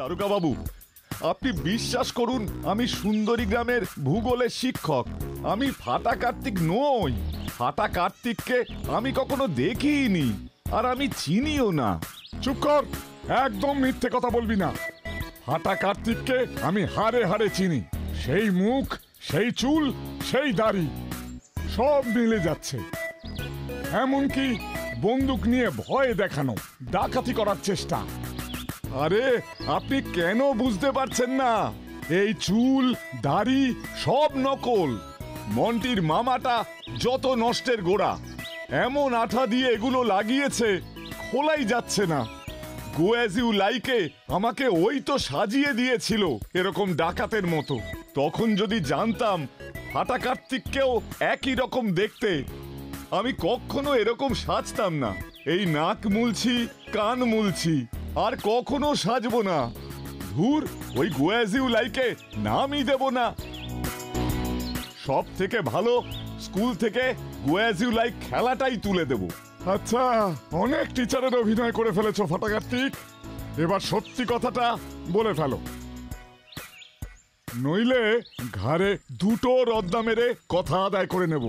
দারোগা বাবু, আপনি বিশ্বাস করুন, আমি সুন্দরী গ্রামের ভূগোলের শিক্ষক। আমি ফাটা কার্তিক নই। ফাটা কার্তিককে আমি কখনো দেখিনি, আর আমি চিনিও না। চুপ কর, একদম মিথ্যে কথা বলবি না। ফাটা কার্তিককে আমি হাড়ে হাড়ে চিনি। সেই মুখ, সেই চুল, সেই দাড়ি সব মিলে যাচ্ছে। এমনকি বন্দুক নিয়ে ভয় দেখানো, ডাকাতি করার চেষ্টা। আরে আপনি কেন বুঝতে পারছেন না? এই চুল দাড়ি সব নকল। মন্টির মামাটা যত নষ্টের গোড়া, এমন আঠা দিয়ে এগুলো লাগিয়েছে, খোলাই যাচ্ছে না। গো অ্যাজ ইউ লাইকে আমাকে ওই তো সাজিয়ে দিয়েছিল এরকম ডাকাতের মতো। তখন যদি জানতাম ফাটা কার্তিককেও একই রকম দেখতে, আমি কখনো এরকম সাজতাম না। এই নাক মুলছি, কান মুলছি, আর কখনো সাজবো না। ধুর, ওই গো অ্যাজ ইউ লাইকে নামই দেব না। সব থেকে ভালো স্কুল থেকে গো অ্যাজ ইউ লাইক খেলাটাই তুলে দেব। আচ্ছা, অনেক টিচারের অভিনয় করে ফেলেছো ফাটা কার্তিক। এবার সত্যি কথাটা বলে ফেলো, নইলে ঘাড়ে দুটো রদ্দা মেরে কথা আদায় করে নেব।